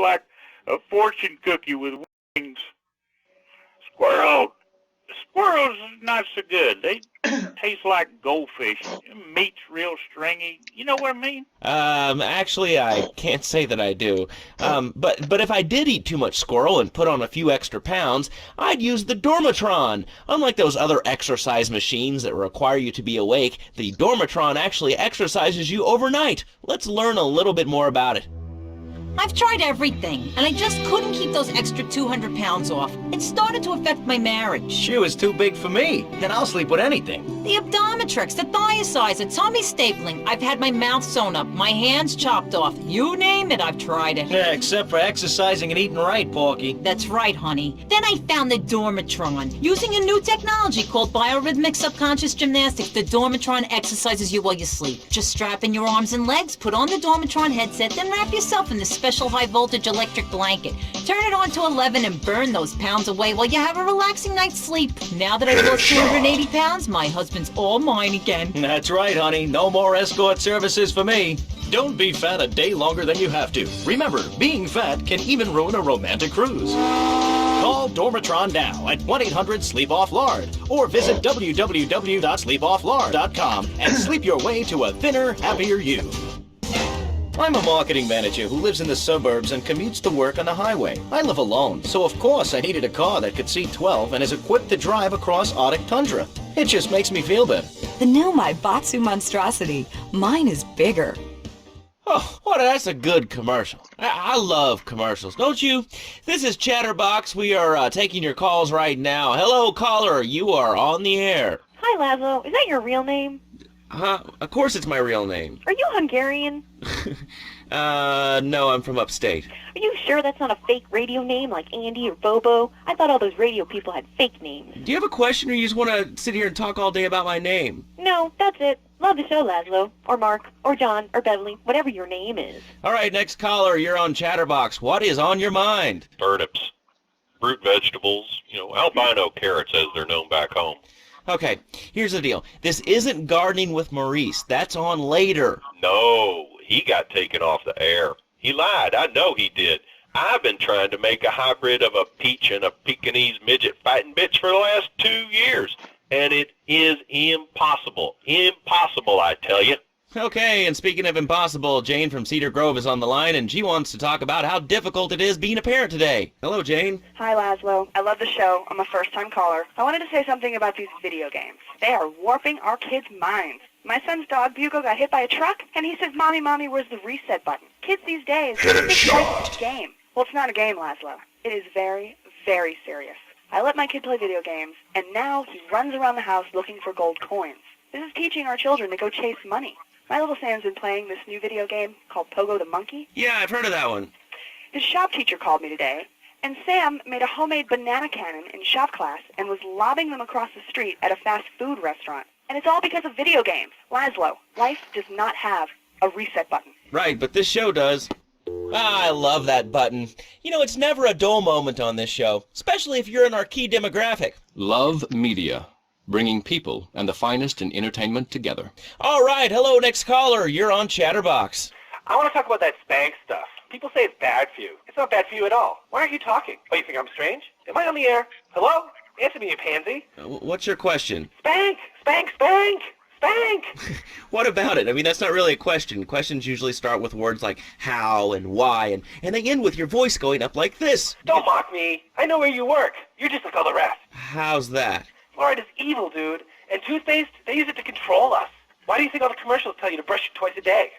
like a fortune cookie with wings. Squirrels is not so good. They taste like goldfish. Meat's real stringy. You know what I mean? Actually, I can't say that I do. But if I did eat too much squirrel and put on a few extra pounds, I'd use the Dormatron. Unlike those other exercise machines that require you to be awake, the Dormatron actually exercises you overnight. Let's learn a little bit more about it. I've tried everything, and I just couldn't keep those extra 200 pounds off. It started to affect my marriage. She was too big for me. Then I'll sleep with anything. The Abdometrix, the Thiasizer, tummy stapling. I've had my mouth sewn up, my hands chopped off. You name it, I've tried it. Yeah, except for exercising and eating right, Porky. That's right, honey. Then I found the Dormatron. Using a new technology called biorhythmic subconscious gymnastics, the Dormatron exercises you while you sleep. Just strap in your arms and legs, put on the Dormatron headset, then wrap yourself in the special high-voltage electric blanket. Turn it on to 11 and burn those pounds away while you have a relaxing night's sleep. Now that I've lost 280 pounds, my husband's all mine again. That's right, honey. No more escort services for me. Don't be fat a day longer than you have to. Remember, being fat can even ruin a romantic cruise. Call Dormatron now at 1-800-SLEEP-OFF-LARD or visit www.sleepofflard.com and sleep your way to a thinner, happier you. I'm a marketing manager who lives in the suburbs and commutes to work on the highway. I live alone, so of course I needed a car that could seat 12 and is equipped to drive across Arctic tundra. It just makes me feel better. The new Maibatsu monstrosity. Mine is bigger. Oh, what? That's a good commercial. I love commercials, don't you? This is Chatterbox. We are taking your calls right now. Hello, caller. You are on the air. Hi, Laszlo. Is that your real name? Of course it's my real name. Are you Hungarian? No, I'm from upstate. Are you sure that's not a fake radio name like Andy or Bobo? I thought all those radio people had fake names. Do you have a question, or you just want to sit here and talk all day about my name? No, that's it. Love the show, Laszlo. Or Mark. Or John. Or Beverly. Whatever your name is. All right, next caller. You're on Chatterbox. What is on your mind? Turnips, root vegetables, albino carrots as they're known back home. Okay, here's the deal. This isn't Gardening with Maurice. That's on later. No, he got taken off the air. He lied. I know he did. I've been trying to make a hybrid of a peach and a Pekingese midget fighting bitch for the last 2 years, and it is impossible. Impossible, I tell you. Okay, and speaking of impossible, Jane from Cedar Grove is on the line, and she wants to talk about how difficult it is being a parent today. Hello, Jane. Hi, Laszlo. I love the show. I'm a first-time caller. I wanted to say something about these video games. They are warping our kids' minds. My son's dog, Bugo, got hit by a truck, and he says, Mommy, where's the reset button? Kids these days think it's a game. Well, it's not a game, Laszlo. It is very, very serious. I let my kid play video games, and now he runs around the house looking for gold coins. This is teaching our children to go chase money. My little Sam's been playing this new video game called Pogo the Monkey. Yeah, I've heard of that one. His shop teacher called me today, and Sam made a homemade banana cannon in shop class and was lobbing them across the street at a fast food restaurant. And it's all because of video games. Laszlo, life does not have a reset button. Right, but this show does. I love that button. It's never a dull moment on this show, especially if you're in our key demographic. Love Media. Bringing people and the finest in entertainment together. All right, hello, next caller. You're on Chatterbox. I want to talk about that spank stuff. People say it's bad for you. It's not bad for you at all. Why aren't you talking? Oh, you think I'm strange? Am I on the air? Hello? Answer me, you pansy. What's your question? Spank! Spank! Spank! Spank! What about it? I mean, that's not really a question. Questions usually start with words like how and why, and they end with your voice going up like this. Don't mock me. I know where you work. You're just like all the rest. How's that? Fluoride is evil, dude. And toothpaste, they use it to control us. Why do you think all the commercials tell you to brush it twice a day?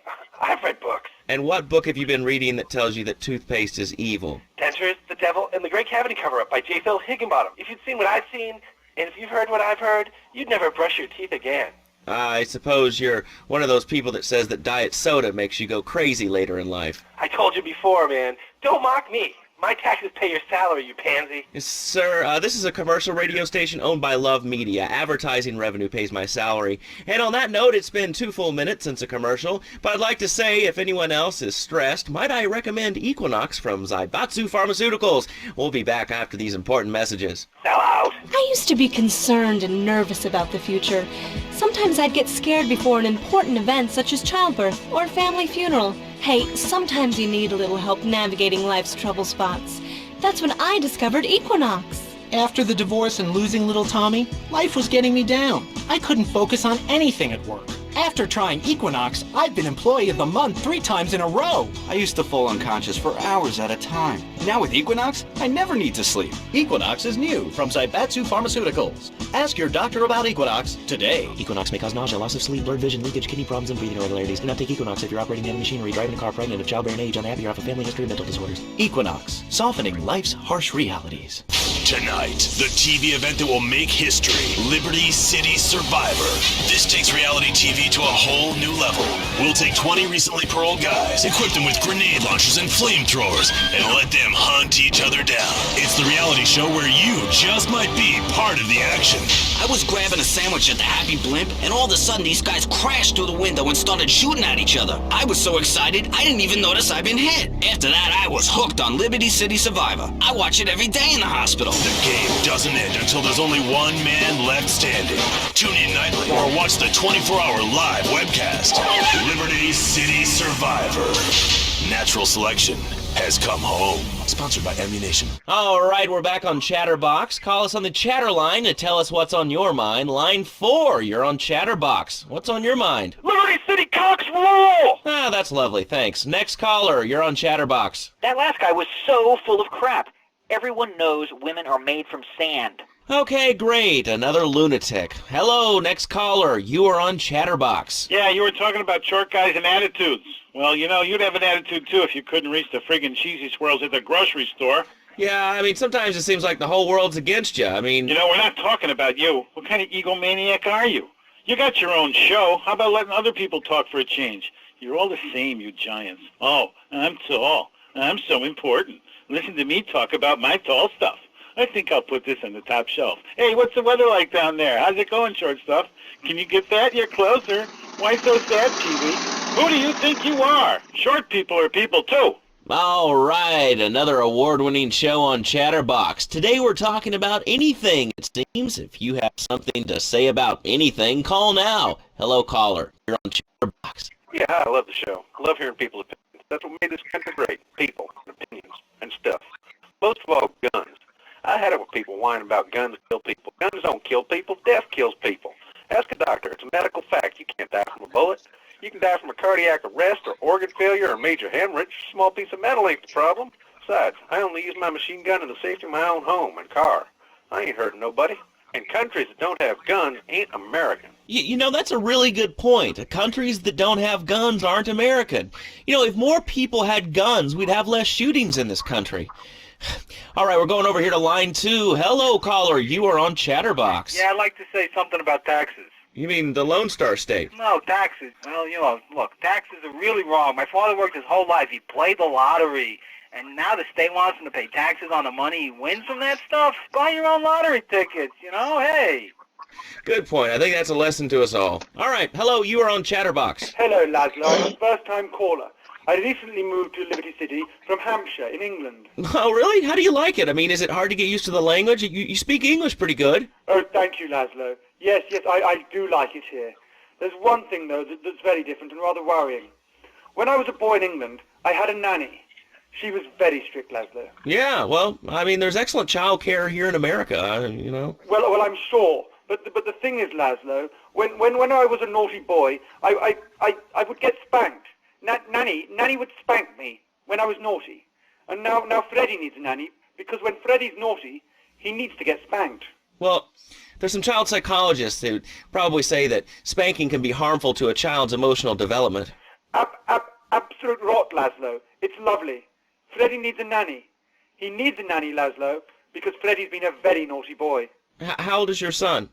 I've read books. And what book have you been reading that tells you that toothpaste is evil? Dentures, the Devil, and the Great Cavity Cover-Up by J. Phil Higginbottom. If you'd seen what I've seen, and if you've heard what I've heard, you'd never brush your teeth again. I suppose you're one of those people that says that diet soda makes you go crazy later in life. I told you before, man. Don't mock me. My taxes pay your salary, you pansy. Yes, sir, this is a commercial radio station owned by Love Media. Advertising revenue pays my salary. And on that note, it's been 2 full minutes since a commercial. But I'd like to say, if anyone else is stressed, might I recommend Equinox from Zaibatsu Pharmaceuticals. We'll be back after these important messages. Sell out! I used to be concerned and nervous about the future. Sometimes I'd get scared before an important event such as childbirth or a family funeral. Hey, sometimes you need a little help navigating life's trouble spots. That's when I discovered Equinox. After the divorce and losing little Tommy, life was getting me down. I couldn't focus on anything at work. After trying Equinox, I've been Employee of the Month 3 times in a row. I used to fall unconscious for hours at a time. Now with Equinox, I never need to sleep. Equinox is new from Zaibatsu Pharmaceuticals. Ask your doctor about Equinox today. Equinox may cause nausea, loss of sleep, blurred vision, leakage, kidney problems, and breathing irregularities. Do not take Equinox if you're operating heavy machinery, driving a car, pregnant, of childbearing age, unhappy, or have a family history of mental disorders. Equinox, softening life's harsh realities. Tonight, the TV event that will make history, Liberty City Survivor. This takes reality TV to a whole new level. We'll take 20 recently paroled guys, equip them with grenade launchers and flamethrowers, and let them hunt each other down. It's the reality show where you just might be part of the action. I was grabbing a sandwich at the Happy Blimp, and all of a sudden these guys crashed through the window and started shooting at each other. I was so excited, I didn't even notice I'd been hit. After that, I was hooked on Liberty City Survivor. I watch it every day in the hospital. The game doesn't end until there's only one man left standing. Tune in nightly or watch the 24-hour live webcast. Liberty City Survivor. Natural selection has come home. Sponsored by Ammunition. All right, we're back on Chatterbox. Call us on the chatter line to tell us what's on your mind. Line 4, you're on Chatterbox. What's on your mind? Liberty City Cox rule! Ah, that's lovely, thanks. Next caller, you're on Chatterbox. That last guy was so full of crap. Everyone knows women are made from sand. Okay, great. Another lunatic. Hello, next caller. You are on Chatterbox. Yeah, you were talking about short guys and attitudes. Well, you know, you'd have an attitude, too, if you couldn't reach the friggin' cheesy swirls at the grocery store. Yeah, I mean, sometimes it seems like the whole world's against you. I mean... You know, we're not talking about you. What kind of egomaniac are you? You got your own show. How about letting other people talk for a change? You're all the same, you giants. Oh, I'm tall. I'm so important. Listen to me talk about my tall stuff. I think I'll put this on the top shelf. Hey, what's the weather like down there? How's it going, short stuff? Can you get that? You're closer. Why so sad, Pee-wee? Who do you think you are? Short people are people, too. All right, another award-winning show on Chatterbox. Today we're talking about anything, it seems. If you have something to say about anything, call now. Hello, caller. You're on Chatterbox. Yeah, I love the show. I love hearing people's opinions. That's what made this country great. People, opinions, and stuff. Most of all, guns. I had it with people whining about guns kill people. Guns don't kill people. Death kills people. Ask a doctor. It's a medical fact. You can't die from a bullet. You can die from a cardiac arrest or organ failure or major hemorrhage. A small piece of metal ain't the problem. Besides, I only use my machine gun in the safety of my own home and car. I ain't hurting nobody. And countries that don't have guns ain't American. You know, that's a really good point. Countries that don't have guns aren't American. You know, if more people had guns, we'd have less shootings in this country. All right, we're going over here to line 2. Hello, caller. You are on Chatterbox. Yeah, I'd like to say something about taxes. You mean the Lone Star State? No, taxes. Well, you know, look, taxes are really wrong. My father worked his whole life. He played the lottery. And now the state wants him to pay taxes on the money he wins from that stuff? Buy your own lottery tickets, you know? Hey. Good point. I think that's a lesson to us all. All right. Hello, you are on Chatterbox. Hello, Laszlo. I'm a first-time caller. I recently moved to Liberty City from Hampshire in England. Oh, really? How do you like it? I mean, is it hard to get used to the language? You speak English pretty good. Oh, thank you, Laszlo. Yes, I do like it here. There's one thing, though, that's very different and rather worrying. When I was a boy in England, I had a nanny. She was very strict, Laszlo. Yeah, well, I mean, there's excellent child care here in America, you know. Well, I'm sure. But the thing is, Laszlo, when I was a naughty boy, I would get spanked. Nanny would spank me when I was naughty. And now Freddie needs a nanny, because when Freddie's naughty, he needs to get spanked. Well, there's some child psychologists who probably say that spanking can be harmful to a child's emotional development. Absolute rot, Laszlo. It's lovely. Freddie needs a nanny. He needs a nanny, Laszlo, because Freddie's been a very naughty boy. How old is your son?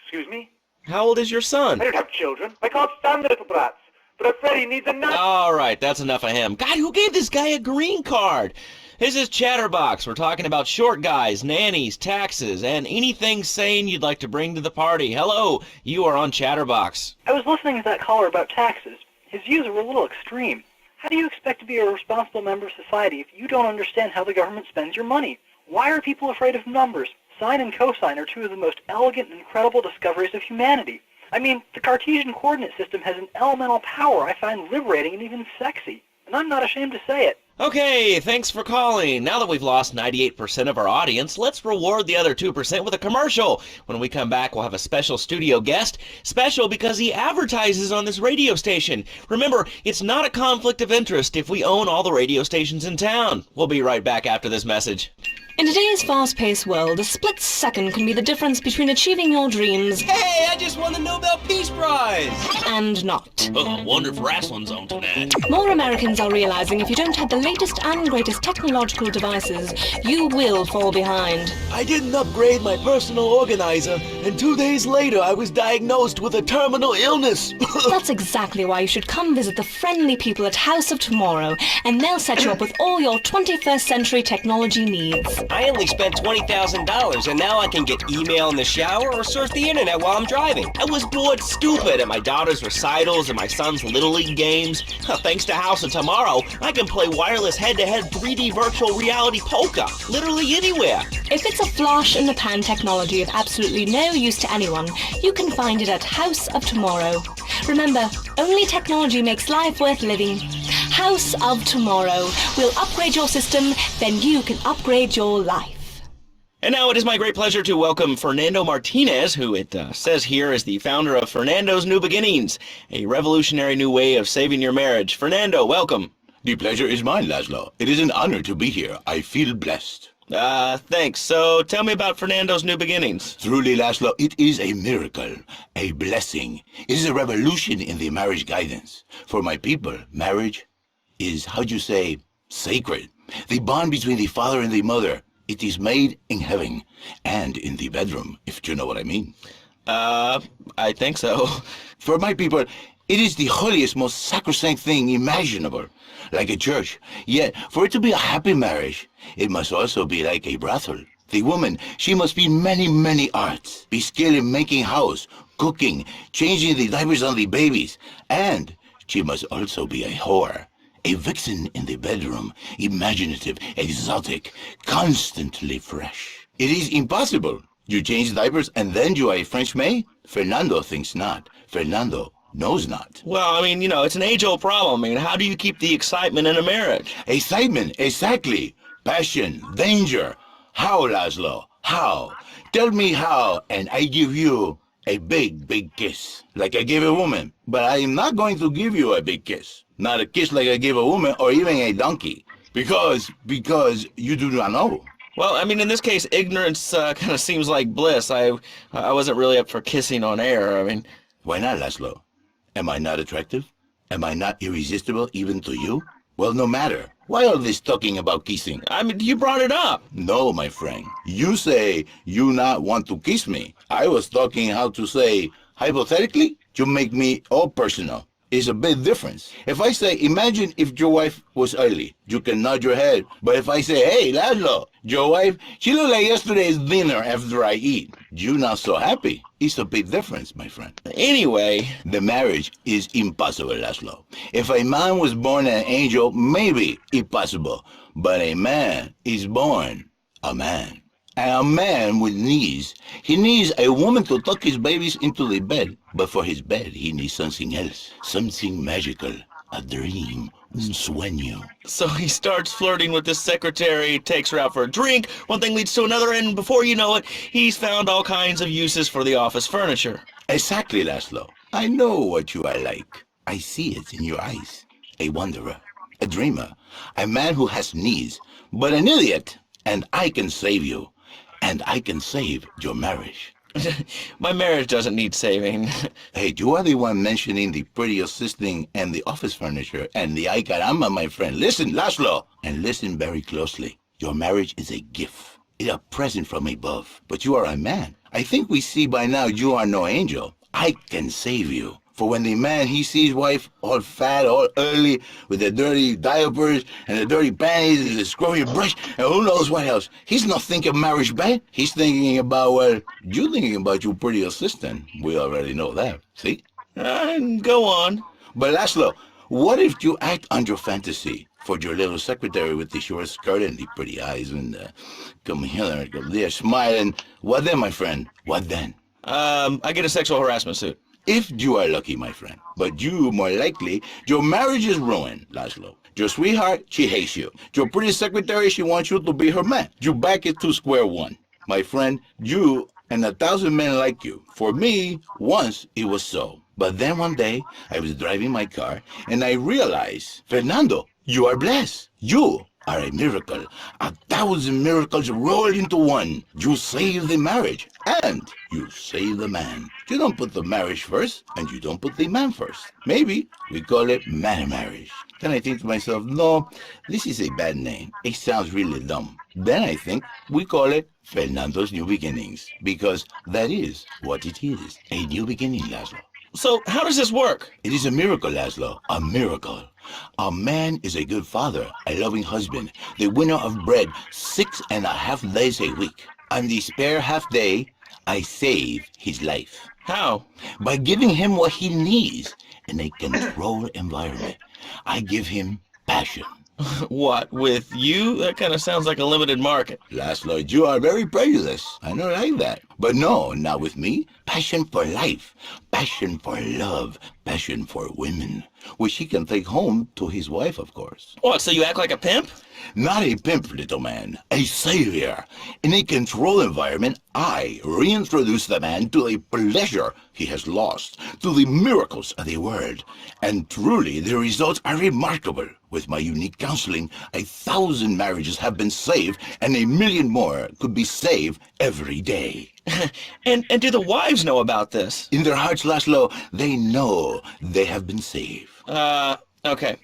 Excuse me? How old is your son? I don't have children. I can't stand the little brats. But Freddie needs a nanny. All right, that's enough of him. God, who gave this guy a green card? This is Chatterbox. We're talking about short guys, nannies, taxes, and anything sane you'd like to bring to the party. Hello, you are on Chatterbox. I was listening to that caller about taxes. His views are a little extreme. How do you expect to be a responsible member of society if you don't understand how the government spends your money? Why are people afraid of numbers? Sine and cosine are two of the most elegant and incredible discoveries of humanity. I mean, the Cartesian coordinate system has an elemental power I find liberating and even sexy. And I'm not ashamed to say it. Okay, thanks for calling. Now that we've lost 98% of our audience, let's reward the other 2% with a commercial. When we come back, we'll have a special studio guest. Special because he advertises on this radio station. Remember, it's not a conflict of interest if we own all the radio stations in town. We'll be right back after this message. In today's fast-paced world, a split second can be the difference between achieving your dreams... Hey, I just won the Nobel Peace Prize! ...and not. Oh, wonder if wrestling's on tonight. More Americans are realizing if you don't have the latest and greatest technological devices, you will fall behind. I didn't upgrade my personal organizer, and 2 days later I was diagnosed with a terminal illness. That's exactly why you should come visit the friendly people at House of Tomorrow, and they'll set you up with all your 21st century technology needs. I only spent $20,000, and now I can get email in the shower or surf the internet while I'm driving. I was bored stupid at my daughter's recitals and my son's Little League games. Thanks to House of Tomorrow, I can play wireless head-to-head 3D virtual reality poker, literally anywhere. If it's a flash-in-the-pan technology of absolutely no use to anyone, you can find it at House of Tomorrow. Remember, only technology makes life worth living. House of Tomorrow. We'll upgrade your system, then you can upgrade your life. And now it is my great pleasure to welcome Fernando Martinez, who it says here is the founder of Fernando's New Beginnings, a revolutionary new way of saving your marriage. Fernando, welcome. The pleasure is mine, Laszlo. It is an honor to be here. I feel blessed. Thanks. So tell me about Fernando's New Beginnings. Truly, Laszlo, it is a miracle, a blessing. It is a revolution in the marriage guidance. For my people, marriage is, how'd you say, sacred. The bond between the father and the mother. It is made in heaven and in the bedroom, if you know what I mean. I think so. For my people, it is the holiest, most sacrosanct thing imaginable, like a church. Yet, for it to be a happy marriage, it must also be like a brothel. The woman, she must be many, many arts, be skilled in making house, cooking, changing the diapers on the babies, and she must also be a whore. A vixen in the bedroom, imaginative, exotic, constantly fresh. It is impossible. You change diapers and then you are a French maid? Fernando thinks not. Fernando knows not. Well, I mean, it's an age-old problem. I mean, how do you keep the excitement in a marriage? Excitement, exactly. Passion, danger. How, Laszlo? How? Tell me how, and I give you a big, big kiss, like I gave a woman. But I am not going to give you a big kiss. Not a kiss like I gave a woman or even a donkey. Because you do not know. Well, I mean, in this case, ignorance kind of seems like bliss. I wasn't really up for kissing on air. I mean... Why not, Laszlo? Am I not attractive? Am I not irresistible even to you? Well, no matter. Why all this talking about kissing? I mean, you brought it up. No, my friend. You say you not want to kiss me. I was talking how to say, hypothetically, you make me all personal. It's a big difference. If I say, imagine if your wife was ugly, you can nod your head. But if I say, hey, Laszlo, your wife, she looked like yesterday's dinner after I eat. You not so happy. It's a big difference, my friend. Anyway. The marriage is impossible, Laszlo. If a man was born an angel, maybe it's possible. But a man is born a man. And a man with needs, he needs a woman to tuck his babies into the bed. But for his bed, he needs something else, something magical, a dream, un sueño. So he starts flirting with his secretary, takes her out for a drink, one thing leads to another, and before you know it, he's found all kinds of uses for the office furniture. Exactly, Laszlo. I know what you are like. I see it in your eyes. A wanderer, a dreamer, a man who has needs, but an idiot. And I can save you. And I can save your marriage. My marriage doesn't need saving. Hey, you are the one mentioning the pretty assisting and the office furniture and the ay caramba, my friend. Listen, Laszlo, and listen very closely. Your marriage is a gift. It's a present from above. But you are a man. I think we see by now you are no angel. I can save you. For when the man, he sees wife all fat, all early, with the dirty diapers and the dirty panties and the scrubby brush, and who knows what else. He's not thinking marriage bad. He's thinking about, well, you're thinking about your pretty assistant. We already know that. See? Go on. But Laszlo, what if you act on your fantasy for your little secretary with the short skirt and the pretty eyes and come here, go there, smiling? What then, my friend? What then? I get a sexual harassment suit. If you are lucky, my friend. But you, more likely, your marriage is ruined, Laszlo. Your sweetheart, she hates you. Your pretty secretary, she wants you to be her man. You back it to square one. My friend, you and 1,000 men like you. For me, once it was so. But then one day, I was driving my car, and I realized, Fernando, you are blessed. You are a miracle. 1,000 miracles roll into one. You save the marriage, and you save the man. You don't put the marriage first, and you don't put the man first. Maybe we call it man marriage. Then I think to myself, no, this is a bad name. It sounds really dumb. Then I think we call it Fernando's New Beginnings, because that is what it is, a new beginning, Laszlo. So how does this work? It is a miracle, Laszlo, a miracle. A man is a good father, a loving husband, the winner of bread 6.5 days a week. On the spare half day, I save his life. How? By giving him what he needs in a controlled environment. I give him passion. What, with you? That kind of sounds like a limited market. Laszlo, you are very prejudiced. I don't like that. But no, not with me. Passion for life, passion for love, passion for women, which he can take home to his wife, of course. What, so you act like a pimp? Not a pimp, little man. A savior. In a controlled environment, I reintroduce the man to the pleasure he has lost, to the miracles of the world. And truly, the results are remarkable. With my unique counseling, 1,000 marriages have been saved, and 1,000,000 more could be saved every day. And do the wives know about this? In their hearts, Laszlo, they know they have been saved. Okay.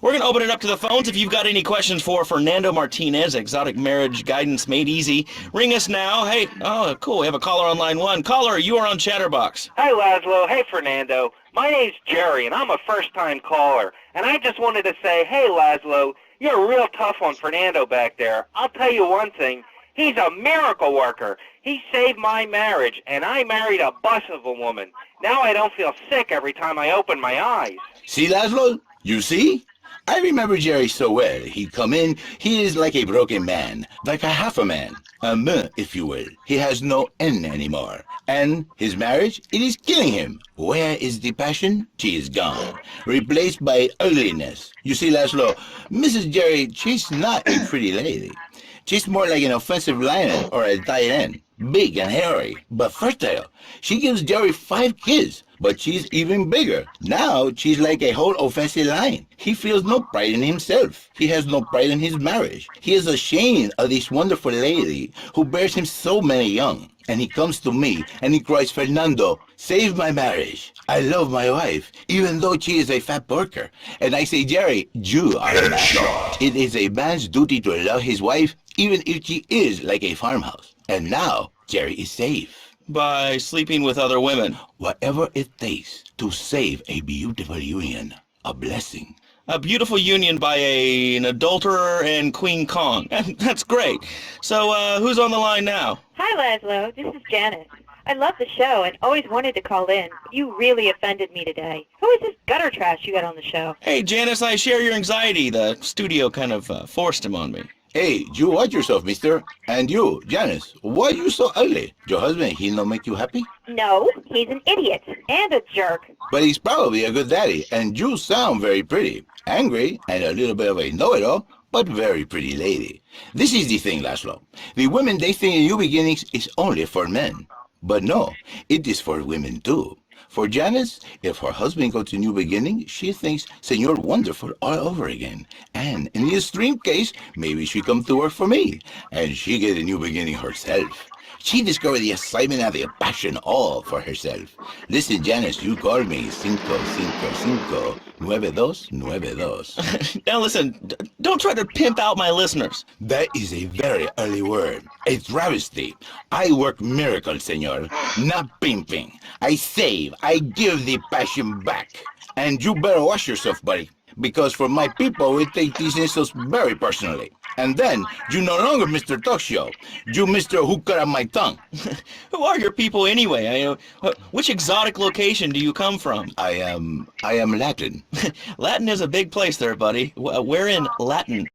We're going to open it up to the phones. If you've got any questions for Fernando Martinez, Exotic Marriage Guidance Made Easy, ring us now. Hey, oh, cool. We have a caller on line 1. Caller, you are on Chatterbox. Hi, Laszlo. Hey, Fernando. My name's Jerry, and I'm a first-time caller. And I just wanted to say, hey, Laszlo, you're real tough on Fernando back there. I'll tell you one thing. He's a miracle worker. He saved my marriage, and I married a bus of a woman. Now I don't feel sick every time I open my eyes. See, Laszlo? You see? I remember Jerry so well. He'd come in, he is like a broken man, like a half a man, a me, if you will. He has no N anymore. And his marriage, it is killing him. Where is the passion? She is gone, replaced by ugliness. You see, Laszlo, Mrs. Jerry, she's not a pretty lady. She's more like an offensive lion or a tight end, big and hairy, but fertile. She gives Jerry 5 kids, but she's even bigger. Now she's like a whole offensive lion. He feels no pride in himself. He has no pride in his marriage. He is ashamed of this wonderful lady who bears him so many young. And he comes to me and he cries, Fernando, save my marriage. I love my wife, even though she is a fat porker. And I say, Jerry, you are a man. It is a man's duty to love his wife, even if she is like a farmhouse. And now, Jerry is safe. By sleeping with other women. Whatever it takes to save a beautiful union. A blessing. A beautiful union by an adulterer and Queen Kong. That's great. So, who's on the line now? Hi, Laszlo. This is Janice. I love the show and always wanted to call in, but you really offended me today. Who is this gutter trash you got on the show? Hey, Janice, I share your anxiety. The studio kind of forced him on me. Hey, you watch yourself, mister. And you, Janice, why are you so ugly? Your husband, he not make you happy? No, he's an idiot and a jerk. But he's probably a good daddy, and you sound very pretty. Angry, and a little bit of a know-it-all, but very pretty lady. This is the thing, Laszlo. The women, they think New Beginnings is only for men. But no, it is for women too. For Janice, if her husband goes to New Beginning, she thinks Senor Wonderful all over again. And in the extreme case, maybe she come to work for me, and she get a new beginning herself. She discovered the excitement and the passion all for herself. Listen, Janice, you call me 555-9292. Now listen, don't try to pimp out my listeners. That is a very early word. A travesty. I work miracles, senor, not pimping. I save, I give the passion back. And you better watch yourself, buddy. Because for my people, we take these insults very personally. And then, you no longer Mr. Talk Show. You Mr. Who Cut Out My Tongue. Who are your people anyway? Which exotic location do you come from? I am Latin. Latin is a big place there, buddy. We're in Latin.